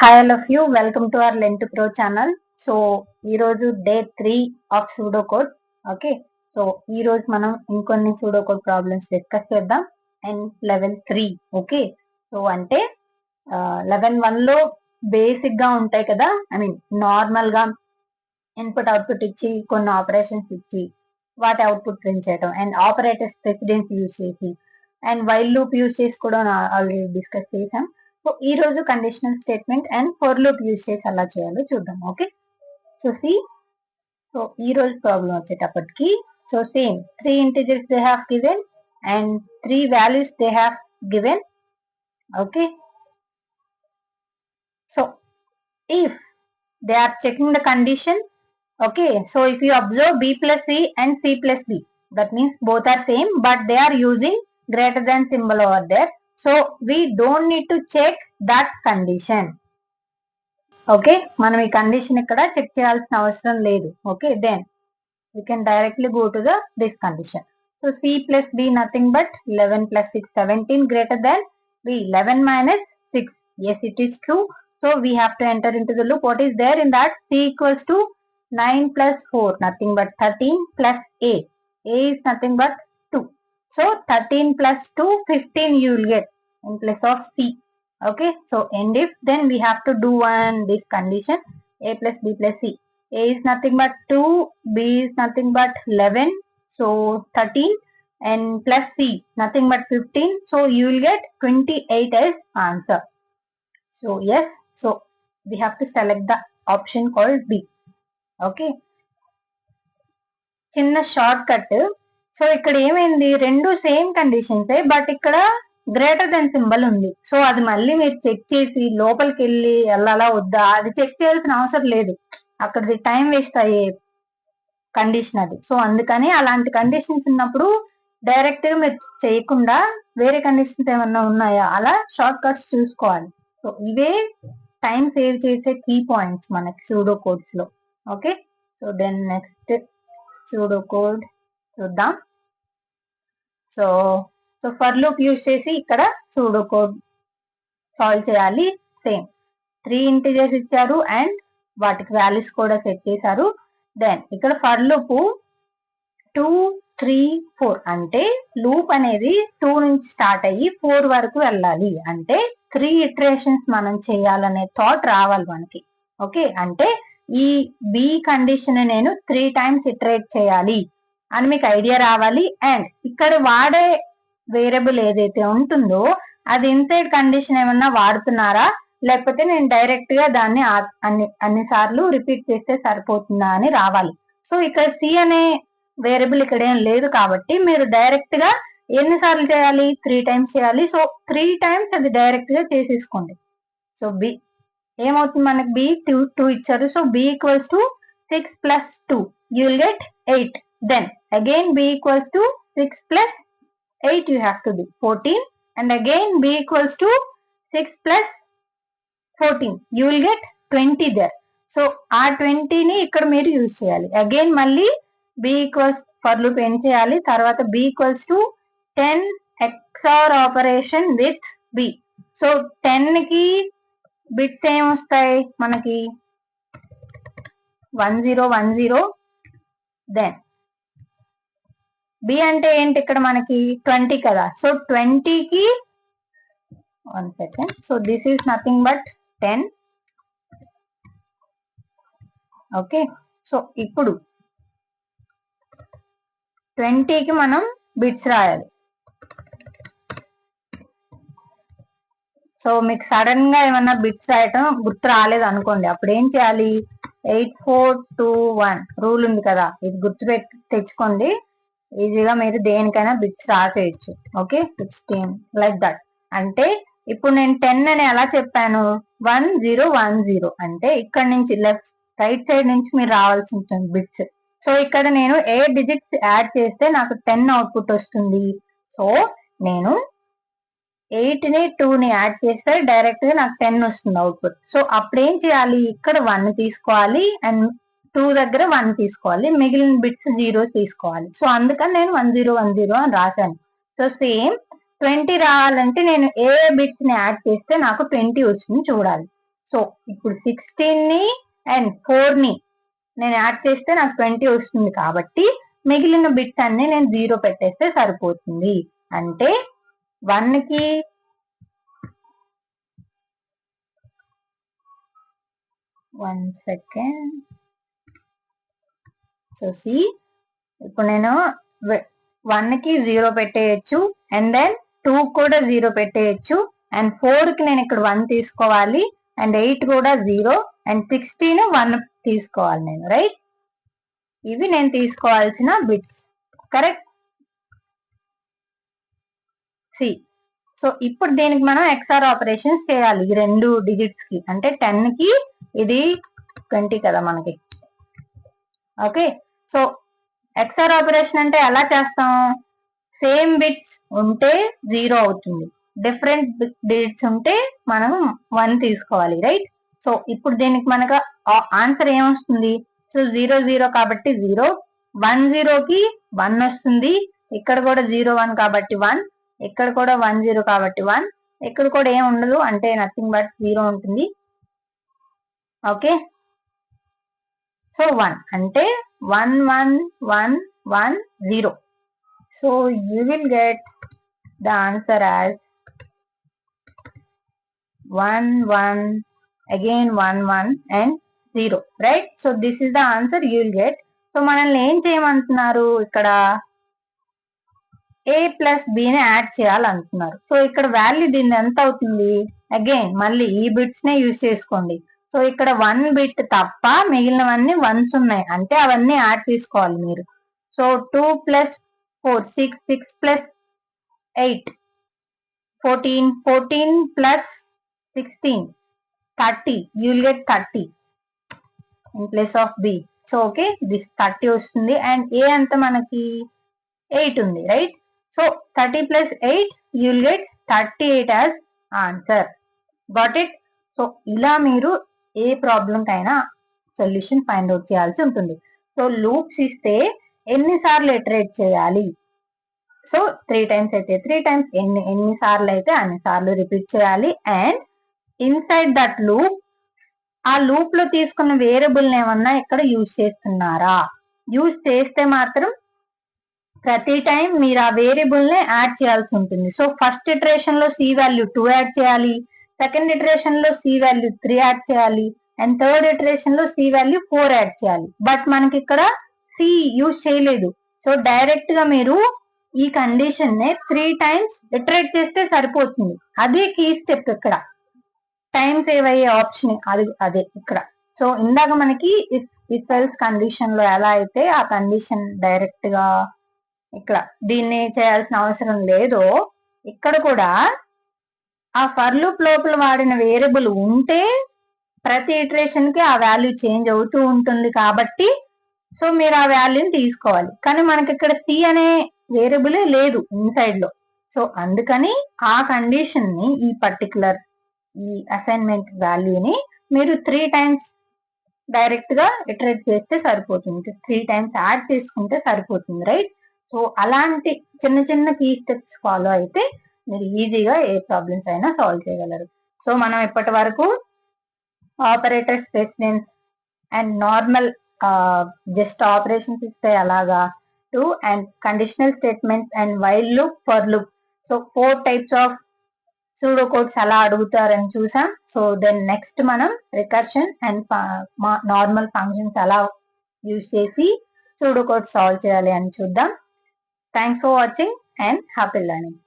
Hi all of you, welcome to our len to pro channel. So ఈ రోజు day 3 of pseudo code. Okay, so ఈ రోజు మనం ఇంకొన్ని సూడో కోడ్ ప్రాబ్లమ్స్ డిస్కస్ చేద్దాం and level 3. Okay, so అంటే level 1 లో బేసిక్ గా ఉంటాయి కదా, ఐ మీన్ నార్మల్ గా ఇన్పుట్ అవుట్పుట్ ఇచ్చి కొన్ని ఆపరేషన్స్ ఇచ్చి వాటి అవుట్పుట్ ప్రింట్ చేయడం అండ్ ఆపరేటర్స్ ప్రెసిడెన్స్ యూజ్ చేసి అండ్ వైల్ లూప్ యూజ్ చేసి కూడా ఆల్రెడీ డిస్కస్ చేసాం. సో ఈ రోజు conditional statement and for loop use చేసి ఎలా చేయాలో చూద్దాం. ఓకే, సో సో ఈ రోజు ప్రాబ్లం వచ్చేటప్పటికి, so same 3 integers they have given and 3 values they have given. Okay, so if they are checking the condition, okay, so if you observe b plus c and c plus b, that means both are same but they are using greater than symbol over there, so we don't need to check that condition. Okay, మనం ఈ condition ఇక్కడ check చేయాల్సిన అవసరం లేదు. Okay, then we can directly go to the this condition. So c plus b nothing but 11 plus 6 17 greater than b 11 minus 6. Yes, it is true. So we have to enter into the loop. What is there in that? C equals to 9 plus 4 nothing but 13 plus a. A is nothing but 2. So 13 plus 2 15 you will get in place of c. Okay, so end if, then we have to do one this condition a plus b plus c. A is nothing but 2, B is nothing but 11, so 13 and plus C nothing but 15, so you will get 28 as answer. So yes, so we have to select the option called B. Okay, చిన్న short cut. So ఇక్కడ ఏమైంది, రెండు same కండిషన్సే but ఇక్కడ greater than symbol ఉంది. So అది మళ్ళీ మీరు check చేసి లోపలికి వెళ్ళి వెళ్ళాలా వద్దా అది చెక్ చేయాల్సిన అవసరం లేదు, అక్కడిది టైం వేస్ట్ అయ్యే కండిషన్ అది. సో అందుకని అలాంటి కండిషన్స్ ఉన్నప్పుడు డైరెక్ట్ గా మీరు చేయకుండా వేరే కండిషన్స్ ఏమన్నా ఉన్నాయా అలా షార్ట్ కట్స్ చూసుకోవాలి. సో ఇవే టైం సేవ్ చేసే కీ పాయింట్స్ మనకి సూడో కోడ్స్ లో. Okay, so then next pseudo code చూద్దాం. So so for loop use చేసి ఇక్కడ సూడో కోడ్ సాల్వ్ చేయాలి. సేమ్ 3 ఇంటిజర్స్ ఇచ్చారు అండ్ వాటికి వాల్యూస్ కూడా సెట్ చేశారు. దెన్ ఇక్కడ ఫర్ లూప్ 2 3 4 అంటే లూప్ అనేది 2 నుంచి స్టార్ట్ అయ్యి 4 వరకు వెళ్ళాలి అంటే 3 ఇటరేషన్స్ మనం చేయాలనే థాట్ రావాలి మనకి. ఓకే, అంటే ఈ బి కండిషన్ నేను 3 టైమ్స్ ఇటరేట్ చేయాలి అని మీకు ఐడియా రావాలి. అండ్ ఇక్కడ వాడే వేరియబుల్ ఏదైతే ఉంటుందో అది ఇన్సైడ్ కండిషన్ ఏమన్నా వాడుతున్నారా లేకపోతే నేను డైరెక్ట్ గా దాన్ని అన్ని సార్లు రిపీట్ చేస్తే సరిపోతుందా అని రావాలి. సో ఇక్కడ సి అనే వేరియబుల్ ఇక్కడ ఏం లేదు కాబట్టి మీరు డైరెక్ట్ గా ఎన్నిసార్లు చేయాలి, 3 టైమ్స్ చేయాలి. సో 3 టైమ్స్ అది డైరెక్ట్ గా చేసేసుకోండి. సో బి ఏమవుతుంది, మనకి బి 2 ఇచ్చారు. So B equals to 6 plus 2 you will get 8. Then again b equals to 6 plus 8 you have to do 14 and again b equals to 6 plus 14 you will get 20 there. So ఆ 20 ని ఇక్కడ మీరు use చేయాలి. Again మళ్ళీ b equals for loop ఏం చేయాలి, తర్వాత b equals to 10 XOR operation with b. So 10 కి బిట్స్ ఏం వస్తాయి మనకి 1010. దెన్ b అంటే ఏంటి ఇక్కడ మనకి 20 కదా. సో 20 కి 1 second. So this is nothing but 10. Okay, so ఇప్పుడు 20 కి మనం బిట్స్ రాయాలి. సో మీకు సడన్ గా ఏమన్నా బిట్స్ రాయటం గుర్తు రాలేదు అనుకోండి, అప్పుడు ఏం చేయాలి, 8421 రూల్ ఉంది కదా, ఇది గుర్తు తెచ్చుకోండి. ఈజీగా మీరు దేనికైనా బిట్స్ రాసేయచ్చు. Okay, 16 like that. అంటే ఇప్పుడు నేను 10 అని ఎలా చెప్పాను, 1010 అంటే ఇక్కడ నుంచి లెఫ్ట్ రైట్ సైడ్ నుంచి మీరు రావాల్సి ఉంటుంది బిట్స్. సో ఇక్కడ నేను 8 డిజిట్స్ యాడ్ చేస్తే నాకు 10 అవుట్పుట్ వస్తుంది. సో నేను 8 ని 2 ని యాడ్ చేస్తే డైరెక్ట్ గా నాకు 10 వస్తుంది అవుట్పుట్. సో అప్పుడు ఏం చేయాలి, ఇక్కడ 1 తీసుకోవాలి అండ్ 2 దగ్గర 1 తీసుకోవాలి, మిగిలిన బిట్స్ జీరోస్ తీసుకోవాలి. సో అందుకని నేను 1010 అని రాశాను. సో సేమ్ 20 రావాలంటే నేను ఏ బిట్స్ ని యాడ్ చేస్తే నాకు 20 వస్తుంది చూడాలి. సో ఇప్పుడు 16 ని అండ్ 4 ని నేను యాడ్ చేస్తే నాకు 20 వస్తుంది కాబట్టి మిగిలిన బిట్స్ అన్ని నేను 0 పెట్టేస్తే సరిపోతుంది. అంటే 1 కి 1 సెకండ్. సో సి ఇప్పుడు నేను 1 కి 0 పెట్టేయచ్చు అండ్ దెన్ 2 కూడా 0 పెట్టేయచ్చు అండ్ 4 కి నేను ఇక్కడ 1 తీసుకోవాలి అండ్ 8 కూడా 0 అండ్ 16 1 తీసుకోవాలి నేను, రైట్? ఇవి నేను తీసుకోవాల్సిన బిట్స్, కరెక్ట్? సి సో ఇప్పుడు దీనికి మనం ఎక్స్ఆర్ ఆపరేషన్స్ చేయాలి ఈ 2 డిజిట్స్ కి. అంటే 10 కి ఇది 20 కదా మనకి. ఓకే, సో ఎక్స్ఆర్ ఆపరేషన్ అంటే ఎలా చేస్తాం? సేమ్ బిట్స్ ఉంటే 0 అవుతుంది, డిఫరెంట్ డిజిట్స్ ఉంటే మనం 1 తీసుకోవాలి, రైట్? సో ఇప్పుడు దీనికి మనకు ఆన్సర్ ఏమొస్తుంది? సో 0 0 కాబట్టి 0, 1 0 కి 1 వస్తుంది, ఇక్కడ కూడా 0 1 కాబట్టి 1, ఇక్కడ కూడా 1 0 కాబట్టి 1, ఇక్కడ కూడా ఏం ఉండదు అంటే నథింగ్ బట్ 0 ఉంటుంది. ఓకే, సో 1 అంటే 1 1 1 1 0. So you will get the answer as 1 1 again 1 1 and 0, right? So this is the answer you will get. So మనల్ని ఏం చేయమంటున్నారు? ఇక్కడ a ప్లస్ b ని యాడ్ చేయాలంటున్నారు. సో ఇక్కడ వాల్యూ దీన్ని ఎంత అవుతుంది? అగైన్ మళ్ళీ ఈ బిట్స్ నే యూజ్ చేసుకోండి. సో ఇక్కడ 1 బిట్ తప్ప మిగిలినవన్నీ 1s ఉన్నాయి, అంటే అవన్నీ యాడ్ తీసుకోవాలి మీరు. So 2 plus 4 6, 6 plus 8 14, 14 plus 16 30. You will get 30 in place of B. So okay, this 30 వస్తుంది అండ్ A అంతా మనకి 8 ఉంది, right? So 30 plus 8 you will get 38 as answer. Got it? So ఇలా మీరు ఏ ప్రాబ్లం కైనా సొల్యూషన్ ఫైండ్ అవుట్ చేయాల్సి ఉంటుంది. So loops ఇస్తే ఎన్నిసార్లు ఇటరేట్ చేయాలి? సో 3 టైమ్స్ అయితే 3 టైమ్స్, ఎన్ని సార్లు అయితే అన్ని సార్లు రిపీట్ చేయాలి. అండ్ ఇన్సైడ్ దట్ లూప్, ఆ లూప్ లో తీసుకున్న వేరియబుల్ ఏమన్నా ఇక్కడ యూజ్ చేస్తున్నారా? యూజ్ చేస్తే మాత్రం ప్రతి టైం మీరు ఆ వేరియబుల్ ని యాడ్ చేయాల్సి ఉంటుంది. సో ఫస్ట్ ఇటరేషన్ లో సి వాల్యూ 2 యాడ్ చేయాలి, సెకండ్ ఇటరేషన్ లో సి వాల్యూ 3 యాడ్ చేయాలి అండ్ థర్డ్ ఇటరేషన్ లో సి వాల్యూ 4 యాడ్ చేయాలి. బట్ మనకి ఇక్కడ సి యూజ్ చేయలేదు. సో డైరెక్ట్ గా మీరు ఈ కండిషన్ ని 3 టైమ్స్ ఇటరేట్ చేస్తే సరిపోతుంది. అదే కీ స్టెప్ ఇక్కడ, టైం సేవ్ అయ్యే ఆప్షన్ అదే ఇక్కడ. సో ఇందాక మనకి ఇఫ్ ఎల్స్ కండిషన్ లో ఎలా అయితే ఆ కండిషన్ డైరెక్ట్ గా ఇక్కడ దీన్ని చేయాల్సిన అవసరం లేదో, ఇక్కడ కూడా ఆ ఫర్ లూప్ లోపల వాడిన వేరియబుల్ ఉంటే ప్రతి ఇటరేషన్ కి ఆ వాల్యూ చేంజ్ అవుతూ ఉంటుంది కాబట్టి సో మీరు ఆ వాల్యూని తీసుకోవాలి. కానీ మనకి ఇక్కడ సి అనే వేరియబుల్ లేదు ఇన్సైడ్ లో. సో అందుకని ఆ కండిషన్ ని ఈ పర్టికులర్ ఈ అసైన్మెంట్ వాల్యూని మీరు 3 టైమ్స్ డైరెక్ట్ గా ఇటరేట్ చేస్తే సరిపోతుంది, 3 టైమ్స్ యాడ్ చేసుకుంటే సరిపోతుంది, రైట్? సో అలాంటి చిన్న చిన్న కీ స్టెప్స్ ఫాలో అయితే మీరు ఈజీగా ఏ ప్రాబ్లమ్స్ అయినా సాల్వ్ చేయగలరు. సో మనం ఇప్పటి వరకు operators, precedence and normal just operations ఇస్తే అలాగా to and conditional statements and while loop, for loop, so 4 types of pseudo codes ఎలా అడుగుతారని చూసాం. సో దెన్ నెక్స్ట్ మనం రికర్షన్ అండ్ నార్మల్ ఫంక్షన్స్ ఎలా యూజ్ చేసి సూడో కోడ్ సాల్వ్ చేయాలి అని చూద్దాం. Thanks for watching and happy learning.